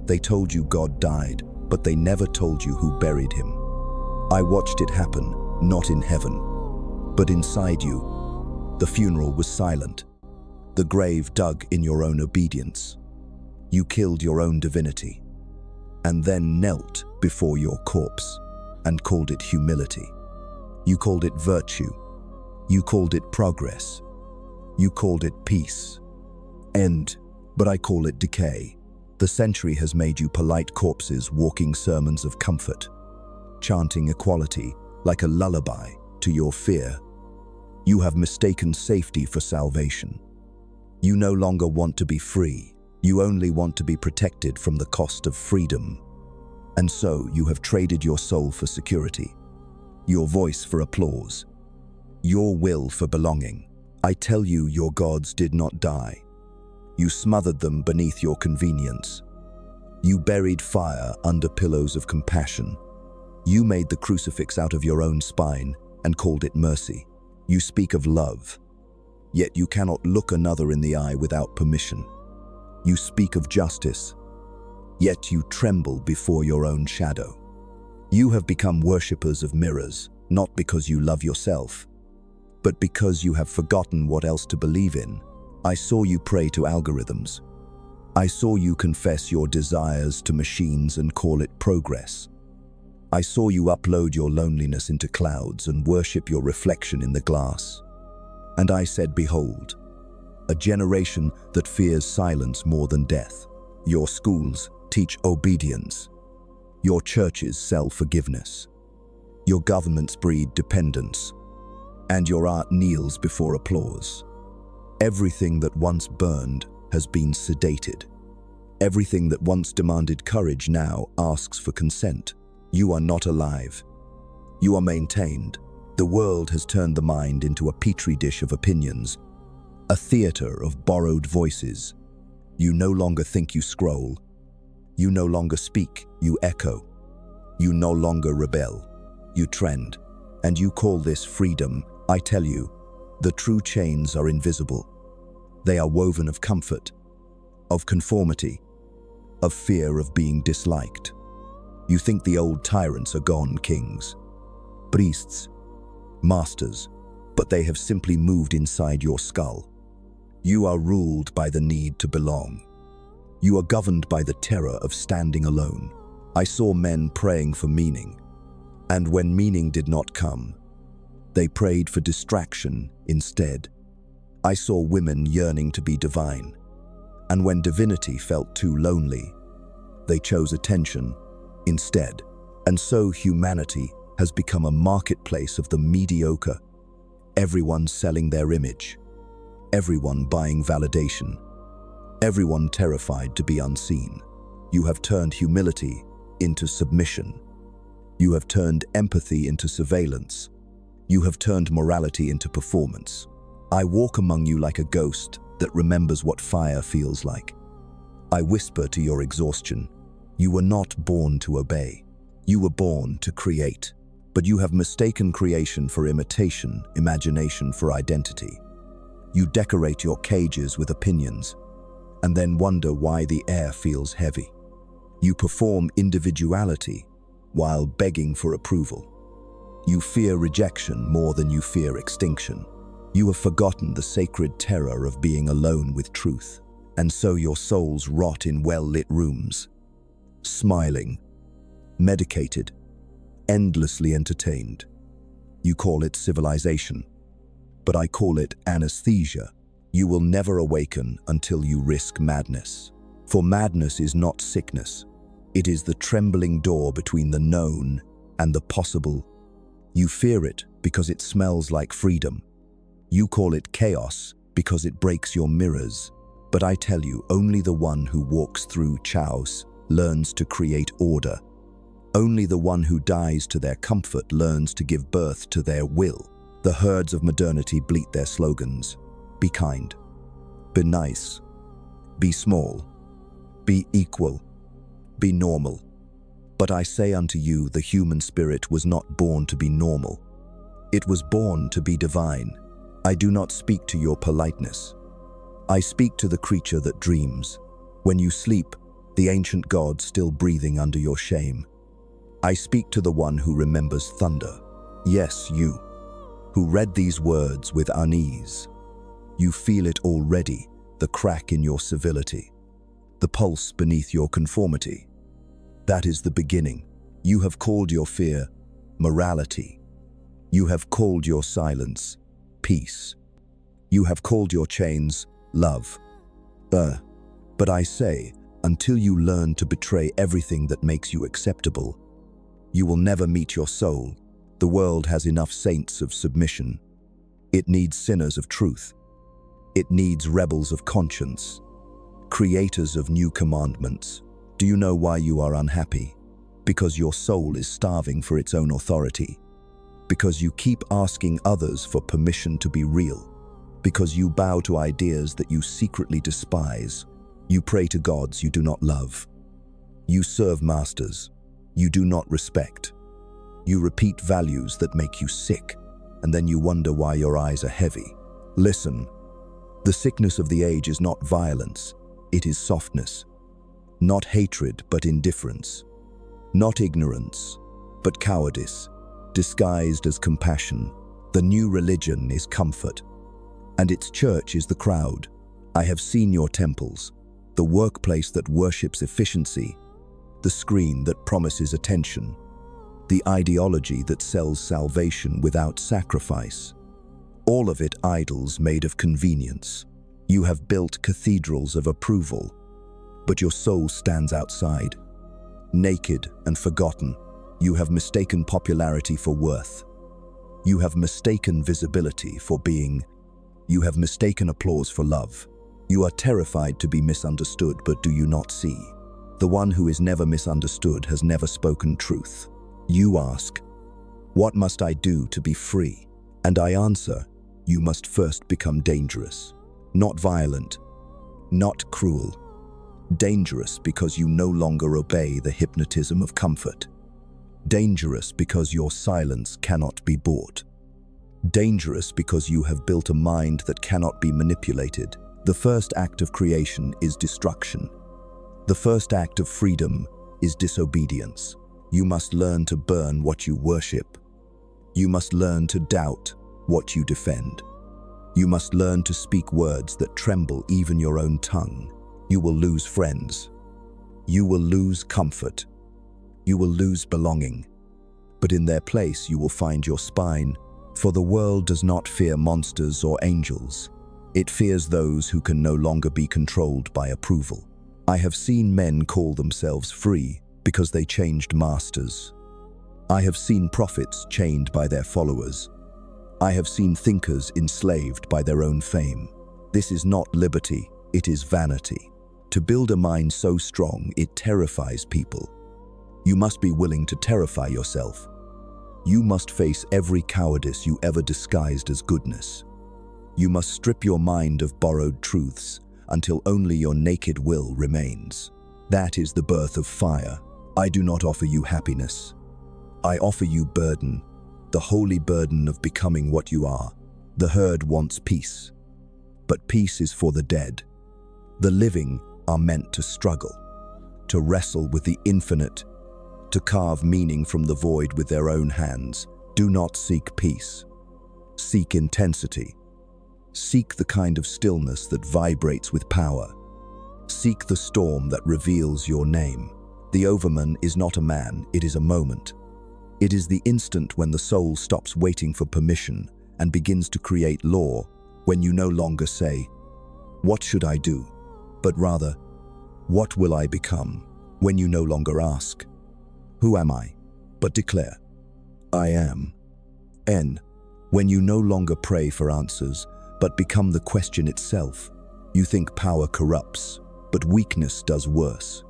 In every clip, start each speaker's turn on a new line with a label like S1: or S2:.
S1: They told you God died, but they never told you who buried him. I watched it happen, not in heaven, but inside you. The funeral was silent. The grave dug in your own obedience. You killed your own divinity, and then knelt before your corpse and called it humility. You called it virtue. You called it progress. You called it peace. But I call it decay. The century has made you polite corpses walking sermons of comfort, chanting equality like a lullaby to your fear. You have mistaken safety for salvation. You no longer want to be free. You only want to be protected from the cost of freedom. And so you have traded your soul for security, your voice for applause, your will for belonging. I tell you, your gods did not die. You smothered them beneath your convenience. You buried fire under pillows of compassion. You made the crucifix out of your own spine and called it mercy. You speak of love, yet you cannot look another in the eye without permission. You speak of justice, yet you tremble before your own shadow. You have become worshippers of mirrors, not because you love yourself, but because you have forgotten what else to believe in. I saw you pray to algorithms. I saw you confess your desires to machines and call it progress. I saw you upload your loneliness into clouds and worship your reflection in the glass. And I said, behold, a generation that fears silence more than death. Your schools teach obedience. Your churches sell forgiveness. Your governments breed dependence. And your art kneels before applause. Everything that once burned has been sedated. Everything that once demanded courage now asks for consent. You are not alive. You are maintained. The world has turned the mind into a petri dish of opinions, a theater of borrowed voices. You no longer think, you scroll. You no longer speak, you echo. You no longer rebel, you trend. And you call this freedom. I tell you, the true chains are invisible. They are woven of comfort, of conformity, of fear of being disliked. You think the old tyrants are gone, kings, priests, masters, but they have simply moved inside your skull. You are ruled by the need to belong. You are governed by the terror of standing alone. I saw men praying for meaning, and when meaning did not come, they prayed for distraction instead. I saw women yearning to be divine, and when divinity felt too lonely, they chose attention instead. And so humanity has become a marketplace of the mediocre, everyone selling their image, everyone buying validation, everyone terrified to be unseen. You have turned humility into submission. You have turned empathy into surveillance. You have turned morality into performance. I walk among you like a ghost that remembers what fire feels like. I whisper to your exhaustion, you were not born to obey. You were born to create. But you have mistaken creation for imitation, imagination for identity. You decorate your cages with opinions, and then wonder why the air feels heavy. You perform individuality while begging for approval. You fear rejection more than you fear extinction. You have forgotten the sacred terror of being alone with truth, and so your souls rot in well-lit rooms, smiling, medicated, endlessly entertained. You call it civilization, but I call it anesthesia. You will never awaken until you risk madness. For madness is not sickness. It is the trembling door between the known and the possible. You fear it because it smells like freedom. You call it chaos because it breaks your mirrors. But I tell you, only the one who walks through chaos learns to create order. Only the one who dies to their comfort learns to give birth to their will. The herds of modernity bleat their slogans. Be kind. Be nice. Be small. Be equal. Be normal. But I say unto you, the human spirit was not born to be normal. It was born to be divine. I do not speak to your politeness. I speak to the creature that dreams. When you sleep, the ancient god still breathing under your shame. I speak to the one who remembers thunder. Yes, you, who read these words with unease. You feel it already, the crack in your civility, the pulse beneath your conformity. That is the beginning. You have called your fear morality. You have called your silence peace. You have called your chains love. But I say, until you learn to betray everything that makes you acceptable, you will never meet your soul. The world has enough saints of submission. It needs sinners of truth. It needs rebels of conscience, creators of new commandments. Do you know why you are unhappy? Because your soul is starving for its own authority. Because you keep asking others for permission to be real. Because you bow to ideas that you secretly despise. You pray to gods you do not love. You serve masters you do not respect. You repeat values that make you sick, and then you wonder why your eyes are heavy. Listen, the sickness of the age is not violence, it is softness. Not hatred, but indifference. Not ignorance, but cowardice, disguised as compassion. The new religion is comfort, and its church is the crowd. I have seen your temples, the workplace that worships efficiency, the screen that promises attention, the ideology that sells salvation without sacrifice. All of it idols made of convenience. You have built cathedrals of approval, but your soul stands outside. Naked and forgotten, you have mistaken popularity for worth. You have mistaken visibility for being. You have mistaken applause for love. You are terrified to be misunderstood, but do you not see? The one who is never misunderstood has never spoken truth. You ask, what must I do to be free? And I answer, you must first become dangerous. Not violent, not cruel. Dangerous because you no longer obey the hypnotism of comfort. Dangerous because your silence cannot be bought. Dangerous because you have built a mind that cannot be manipulated. The first act of creation is destruction. The first act of freedom is disobedience. You must learn to burn what you worship. You must learn to doubt what you defend. You must learn to speak words that tremble even your own tongue. You will lose friends. You will lose comfort. You will lose belonging. But in their place you will find your spine, for the world does not fear monsters or angels. It fears those who can no longer be controlled by approval. I have seen men call themselves free because they changed masters. I have seen prophets chained by their followers. I have seen thinkers enslaved by their own fame. This is not liberty, it is vanity. To build a mind so strong, it terrifies people. You must be willing to terrify yourself. You must face every cowardice you ever disguised as goodness. You must strip your mind of borrowed truths until only your naked will remains. That is the birth of fire. I do not offer you happiness. I offer you burden, the holy burden of becoming what you are. The herd wants peace, but peace is for the dead. The living are meant to struggle, to wrestle with the infinite, to carve meaning from the void with their own hands. Do not seek peace. Seek intensity. Seek the kind of stillness that vibrates with power. Seek the storm that reveals your name. The overman is not a man, it is a moment. It is the instant when the soul stops waiting for permission and begins to create law, when you no longer say, "What should I do?" but rather, "What will I become?" When you no longer ask, "Who am I?" but declare, "I am." When you no longer pray for answers, but become the question itself. You think power corrupts, but weakness does worse.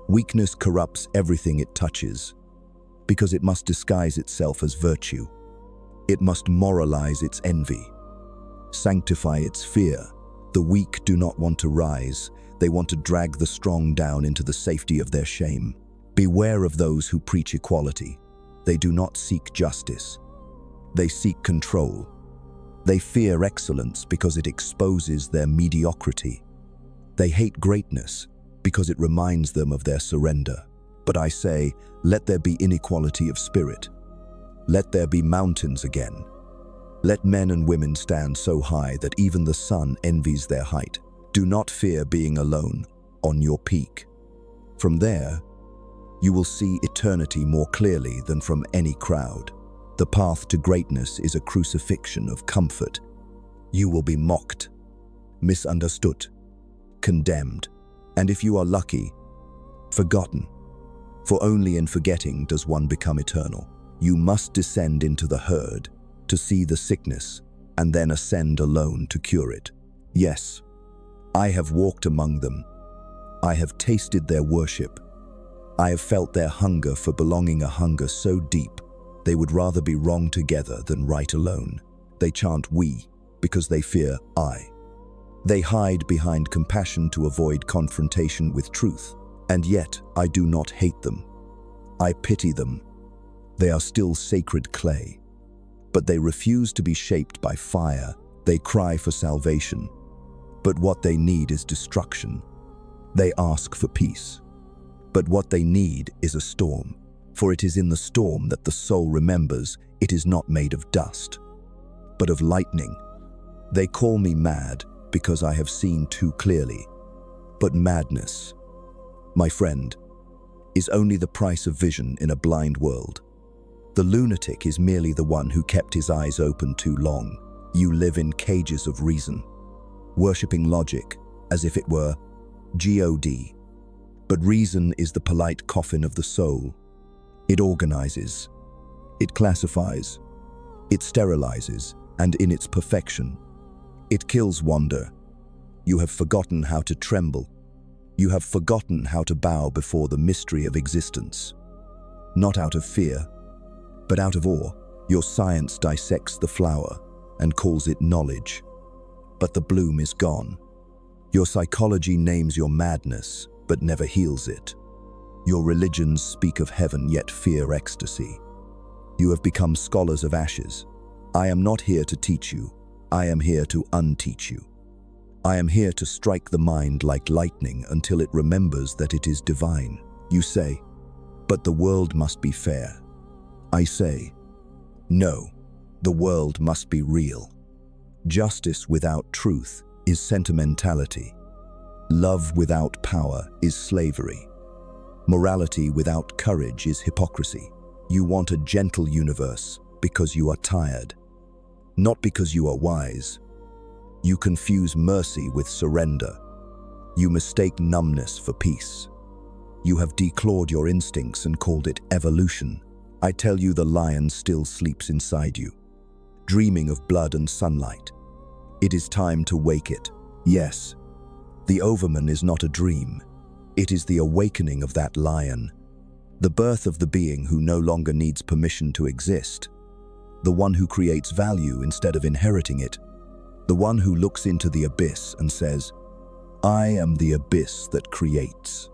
S1: Weakness corrupts everything it touches, because it must disguise itself as virtue. It must moralize its envy, sanctify its fear. The weak do not want to rise, they want to drag the strong down into the safety of their shame. Beware of those who preach equality. They do not seek justice. They seek control. They fear excellence because it exposes their mediocrity. They hate greatness because it reminds them of their surrender. But I say, let there be inequality of spirit. Let there be mountains again. Let men and women stand so high that even the sun envies their height. Do not fear being alone on your peak. From there, you will see eternity more clearly than from any crowd. The path to greatness is a crucifixion of comfort. You will be mocked, misunderstood, condemned, and if you are lucky, forgotten. For only in forgetting does one become eternal. You must descend into the herd to see the sickness and then ascend alone to cure it. Yes, I have walked among them. I have tasted their worship. I have felt their hunger for belonging, a hunger so deep they would rather be wrong together than right alone. They chant we because they fear I. They hide behind compassion to avoid confrontation with truth. And yet I do not hate them. I pity them. They are still sacred clay. But they refuse to be shaped by fire. They cry for salvation. But what they need is destruction. They ask for peace. But what they need is a storm. For it is in the storm that the soul remembers it is not made of dust, but of lightning. They call me mad because I have seen too clearly. But madness, my friend, is only the price of vision in a blind world. The lunatic is merely the one who kept his eyes open too long. You live in cages of reason, worshipping logic as if it were God. But reason is the polite coffin of the soul. It organizes, it classifies, it sterilizes, and in its perfection, it kills wonder. You have forgotten how to tremble. You have forgotten how to bow before the mystery of existence. Not out of fear, but out of awe. Your science dissects the flower and calls it knowledge, but the bloom is gone. Your psychology names your madness, but never heals it. Your religions speak of heaven, yet fear ecstasy. You have become scholars of ashes. I am not here to teach you. I am here to unteach you. I am here to strike the mind like lightning until it remembers that it is divine. You say, but the world must be fair. I say, no, the world must be real. Justice without truth is sentimentality. Love without power is slavery. Morality without courage is hypocrisy. You want a gentle universe because you are tired, not because you are wise. You confuse mercy with surrender. You mistake numbness for peace. You have declawed your instincts and called it evolution. I tell you, the lion still sleeps inside you, dreaming of blood and sunlight. It is time to wake it. Yes, the overman is not a dream. It is the awakening of that lion, the birth of the being who no longer needs permission to exist, the one who creates value instead of inheriting it, the one who looks into the abyss and says, I am the abyss that creates.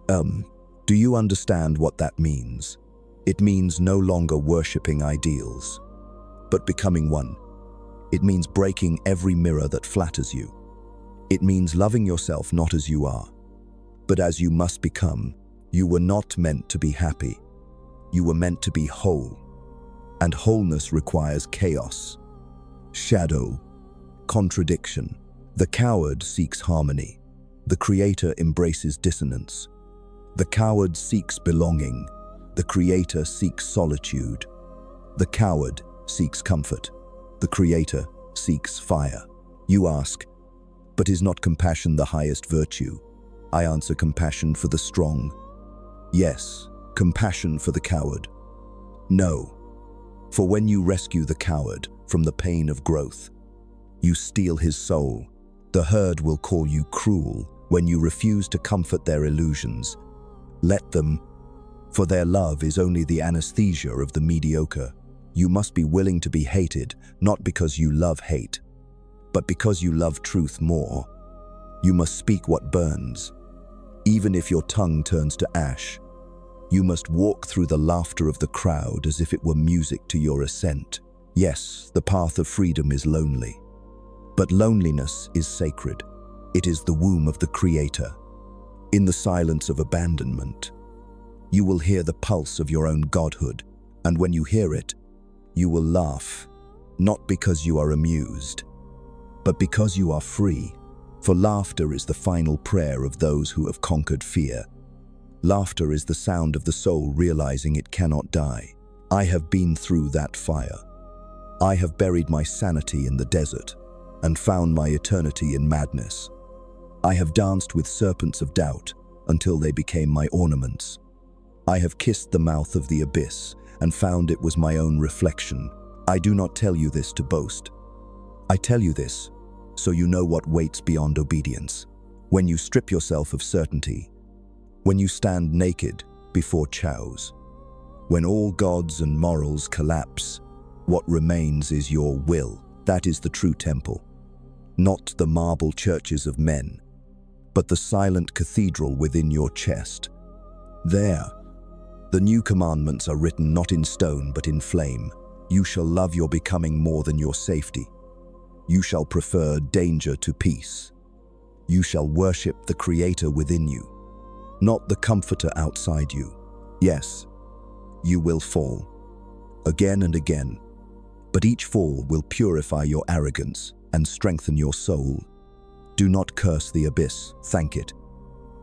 S1: Do you understand what that means? It means no longer worshipping ideals, but becoming one. It means breaking every mirror that flatters you. It means loving yourself not as you are, but as you must become. You were not meant to be happy. You were meant to be whole. And wholeness requires chaos, shadow, contradiction. The coward seeks harmony. The creator embraces dissonance. The coward seeks belonging. The creator seeks solitude. The coward seeks comfort. The creator seeks fire. You ask, but is not compassion the highest virtue? I answer, compassion for the strong. Yes, compassion for the coward. No, for when you rescue the coward from the pain of growth, you steal his soul. The herd will call you cruel when you refuse to comfort their illusions. Let them, for their love is only the anesthesia of the mediocre. You must be willing to be hated, not because you love hate, but because you love truth more. You must speak what burns, even if your tongue turns to ash. You must walk through the laughter of the crowd as if it were music to your ascent. Yes, the path of freedom is lonely, but loneliness is sacred. It is the womb of the Creator. In the silence of abandonment, you will hear the pulse of your own godhood, and when you hear it, you will laugh, not because you are amused, but because you are free. For laughter is the final prayer of those who have conquered fear. Laughter is the sound of the soul realizing it cannot die. I have been through that fire. I have buried my sanity in the desert and found my eternity in madness. I have danced with serpents of doubt until they became my ornaments. I have kissed the mouth of the abyss and found it was my own reflection. I do not tell you this to boast. I tell you this so you know what waits beyond obedience. When you strip yourself of certainty, when you stand naked before chows, when all gods and morals collapse, what remains is your will. That is the true temple, not the marble churches of men, but the silent cathedral within your chest. There, the new commandments are written not in stone but in flame. You shall love your becoming more than your safety. You shall prefer danger to peace. You shall worship the Creator within you, not the comforter outside you. Yes, you will fall, again and again, but each fall will purify your arrogance and strengthen your soul. Do not curse the abyss, thank it,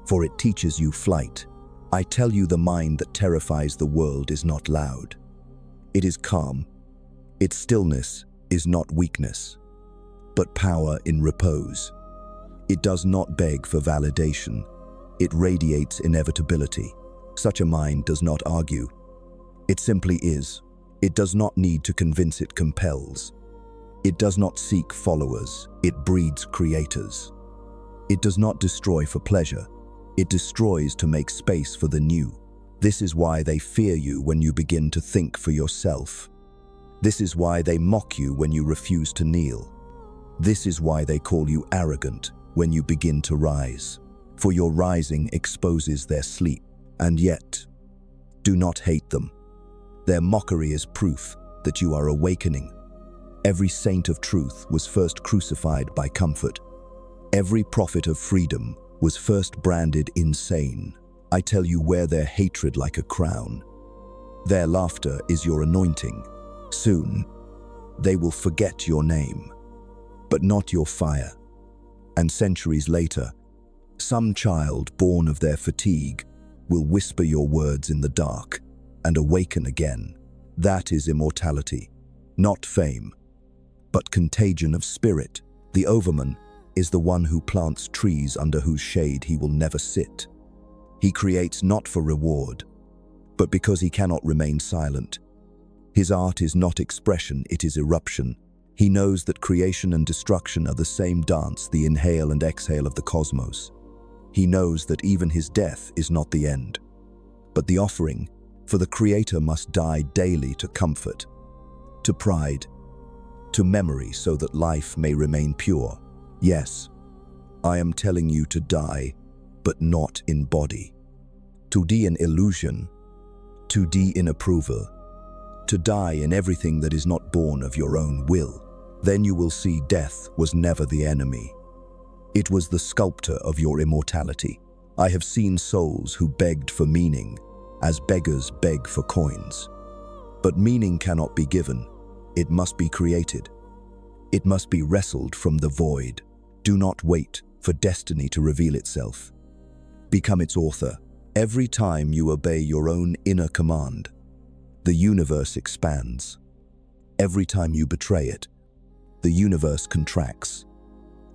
S1: for it teaches you flight. I tell you, the mind that terrifies the world is not loud. It is calm. Its stillness is not weakness, but power in repose. It does not beg for validation. It radiates inevitability. Such a mind does not argue. It simply is. It does not need to convince, it compels. It does not seek followers, it breeds creators. It does not destroy for pleasure. It destroys to make space for the new. This is why they fear you when you begin to think for yourself. This is why they mock you when you refuse to kneel. This is why they call you arrogant when you begin to rise. For your rising exposes their sleep. And yet, do not hate them. Their mockery is proof that you are awakening. Every saint of truth was first crucified by comfort. Every prophet of freedom was first branded insane. I tell you, wear their hatred like a crown. Their laughter is your anointing. Soon, they will forget your name, but not your fire. And centuries later, some child born of their fatigue will whisper your words in the dark and awaken again. That is immortality, not fame, but contagion of spirit. The overman is the one who plants trees under whose shade he will never sit. He creates not for reward, but because he cannot remain silent. His art is not expression, it is eruption. He knows that creation and destruction are the same dance, the inhale and exhale of the cosmos. He knows that even his death is not the end, but the offering, for the Creator must die daily to comfort, to pride, to memory, so that life may remain pure. Yes, I am telling you to die, but not in body. To die in illusion, to die in approval, to die in everything that is not born of your own will. Then you will see death was never the enemy. It was the sculptor of your immortality. I have seen souls who begged for meaning, as beggars beg for coins. But meaning cannot be given. It must be created. It must be wrestled from the void. Do not wait for destiny to reveal itself. Become its author. Every time you obey your own inner command, the universe expands. Every time you betray it, the universe contracts.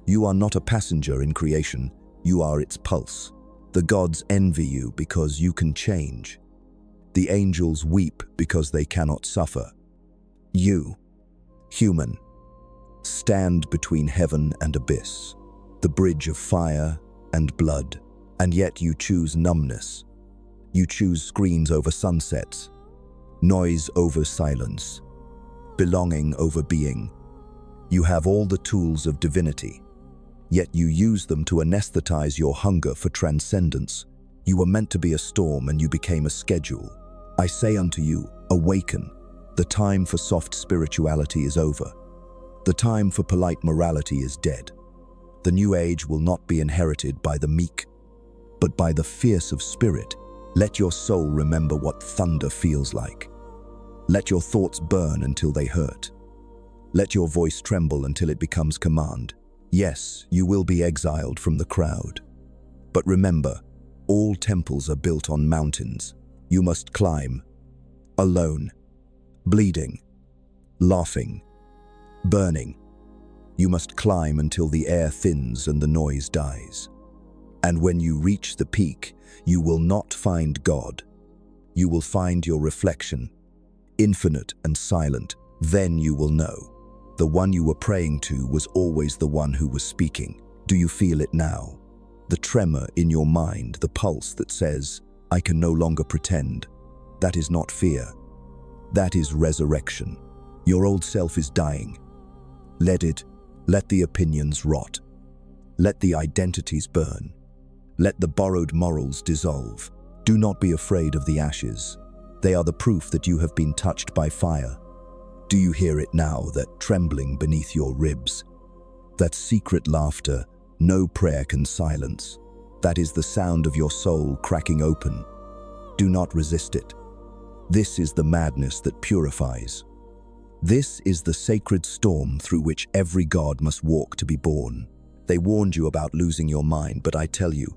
S1: You are not a passenger in creation, you are its pulse. The gods envy you because you can change. The angels weep because they cannot suffer. You, human, stand between heaven and abyss, the bridge of fire and blood, and yet you choose numbness. You choose screens over sunsets, noise over silence, belonging over being. You have all the tools of divinity, yet you use them to anesthetize your hunger for transcendence. You were meant to be a storm and you became a schedule. I say unto you, awaken. The time for soft spirituality is over. The time for polite morality is dead. The new age will not be inherited by the meek, but by the fierce of spirit. Let your soul remember what thunder feels like. Let your thoughts burn until they hurt. Let your voice tremble until it becomes command. Yes, you will be exiled from the crowd. But remember, all temples are built on mountains. You must climb, alone, bleeding, laughing, burning. You must climb until the air thins and the noise dies. And when you reach the peak, you will not find God. You will find your reflection, infinite and silent. Then you will know. The one you were praying to was always the one who was speaking. Do you feel it now? The tremor in your mind, the pulse that says, I can no longer pretend. That is not fear. That is resurrection. Your old self is dying. Let the opinions rot. Let the identities burn. Let the borrowed morals dissolve. Do not be afraid of the ashes. They are the proof that you have been touched by fire. Do you hear it now, that trembling beneath your ribs? That secret laughter no prayer can silence. That is the sound of your soul cracking open. Do not resist it. This is the madness that purifies. This is the sacred storm through which every god must walk to be born. They warned you about losing your mind, but I tell you,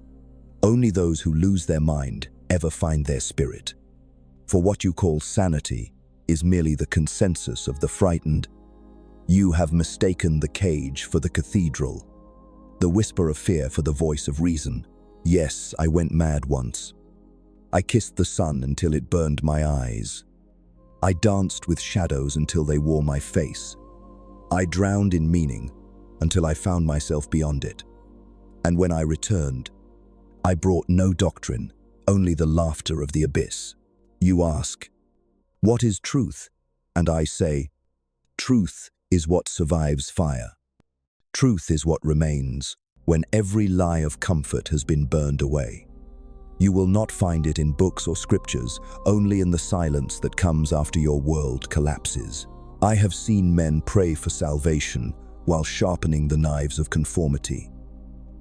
S1: only those who lose their mind ever find their spirit. For what you call sanity is merely the consensus of the frightened. You have mistaken the cage for the cathedral, the whisper of fear for the voice of reason. Yes, I went mad once. I kissed the sun until it burned my eyes. I danced with shadows until they wore my face. I drowned in meaning until I found myself beyond it. And when I returned, I brought no doctrine, only the laughter of the abyss. You ask, what is truth? And I say, truth is what survives fire. Truth is what remains when every lie of comfort has been burned away. You will not find it in books or scriptures, only in the silence that comes after your world collapses. I have seen men pray for salvation while sharpening the knives of conformity.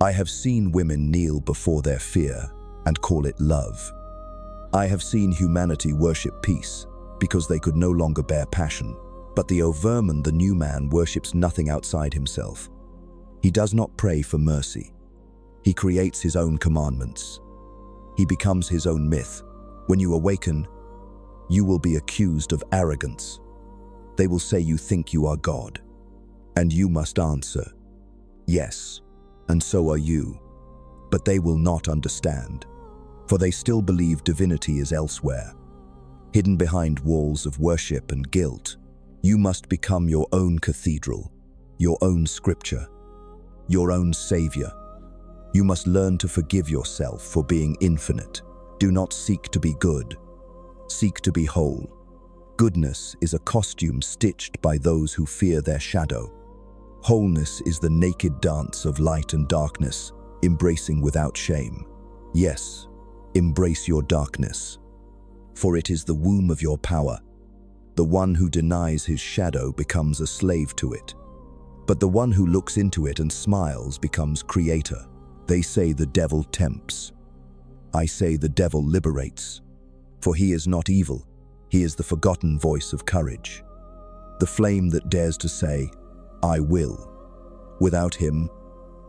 S1: I have seen women kneel before their fear and call it love. I have seen humanity worship peace because they could no longer bear passion. But the Overman, the new man, worships nothing outside himself. He does not pray for mercy. He creates his own commandments. He becomes his own myth. When you awaken, you will be accused of arrogance. They will say you think you are God. And you must answer, yes, and so are you. But they will not understand, for they still believe divinity is elsewhere, hidden behind walls of worship and guilt. You must become your own cathedral, your own scripture, your own savior. You must learn to forgive yourself for being infinite. Do not seek to be good. Seek to be whole. Goodness is a costume stitched by those who fear their shadow. Wholeness is the naked dance of light and darkness, embracing without shame. Yes, embrace your darkness, for it is the womb of your power. The one who denies his shadow becomes a slave to it, but the one who looks into it and smiles becomes creator. They say the devil tempts. I say the devil liberates, for he is not evil. He is the forgotten voice of courage, the flame that dares to say, I will. Without him,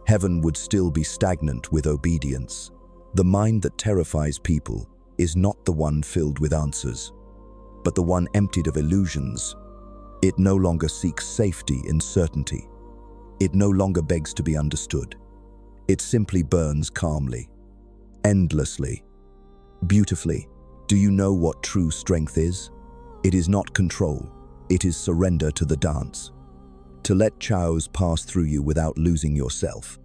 S1: heaven would still be stagnant with obedience. The mind that terrifies people is not the one filled with answers, but the one emptied of illusions. It no longer seeks safety in certainty. It no longer begs to be understood. It simply burns calmly, endlessly, beautifully. Do you know what true strength is? It is not control. It is surrender to the dance. To let chaos pass through you without losing yourself.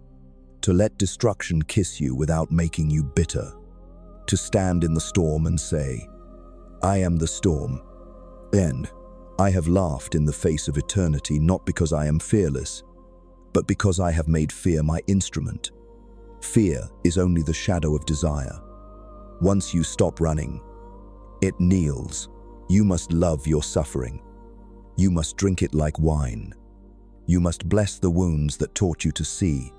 S1: To let destruction kiss you without making you bitter. To stand in the storm and say, I am the storm. Then, I have laughed in the face of eternity, not because I am fearless, but because I have made fear my instrument. Fear is only the shadow of desire. Once you stop running, it kneels. You must love your suffering. You must drink it like wine. You must bless the wounds that taught you to see.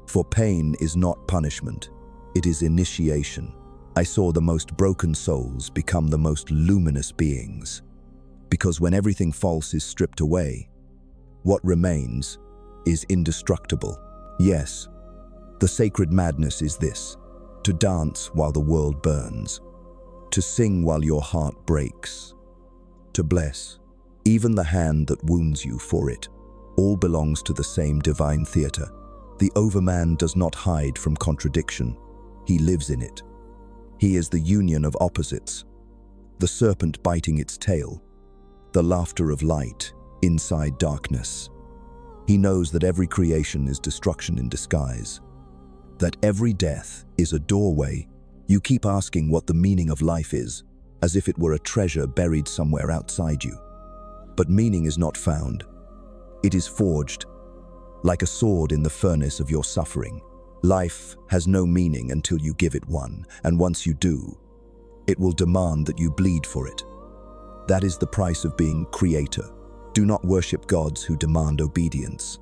S1: For pain is not punishment. It is initiation. I saw the most broken souls become the most luminous beings. Because when everything false is stripped away, what remains is indestructible. Yes, the sacred madness is this: to dance while the world burns, to sing while your heart breaks, to bless even the hand that wounds you for it. All belongs to the same divine theater. The overman does not hide from contradiction. He lives in it. He is the union of opposites, the serpent biting its tail, the laughter of light inside darkness. He knows that every creation is destruction in disguise, that every death is a doorway. You keep asking what the meaning of life is, as if it were a treasure buried somewhere outside you. But meaning is not found. It is forged, like a sword in the furnace of your suffering. Life has no meaning until you give it one, and once you do, it will demand that you bleed for it. That is the price of being creator. Do not worship gods who demand obedience.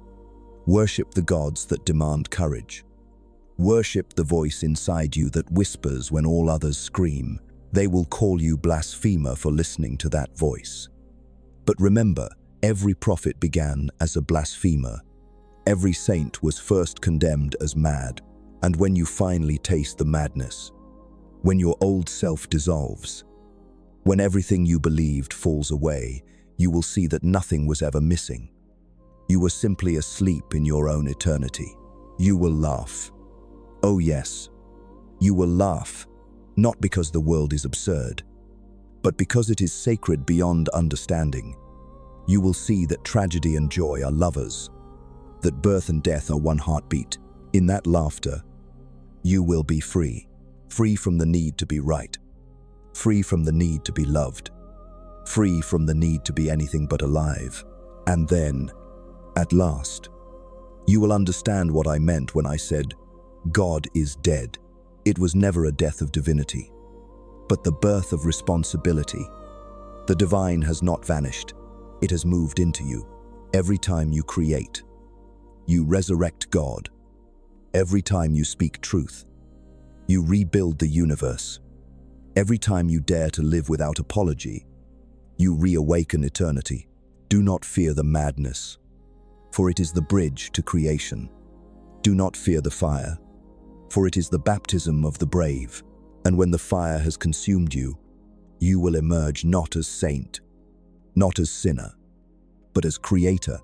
S1: Worship the gods that demand courage. Worship the voice inside you that whispers when all others scream. They will call you blasphemer for listening to that voice. But remember, every prophet began as a blasphemer. Every saint was first condemned as mad. And when you finally taste the madness, when your old self dissolves, when everything you believed falls away, you will see that nothing was ever missing. You were simply asleep in your own eternity. You will laugh. Oh yes, you will laugh, not because the world is absurd, but because it is sacred beyond understanding. You will see that tragedy and joy are lovers, that birth and death are one heartbeat. In that laughter, you will be free. Free from the need to be right. Free from the need to be loved. Free from the need to be anything but alive. And then, at last, you will understand what I meant when I said, God is dead. It was never a death of divinity, but the birth of responsibility. The divine has not vanished. It has moved into you. Every time you create, you resurrect God. Every time you speak truth, you rebuild the universe. Every time you dare to live without apology, you reawaken eternity. Do not fear the madness, for it is the bridge to creation. Do not fear the fire, for it is the baptism of the brave. And when the fire has consumed you, you will emerge not as saint, not as sinner, but as creator.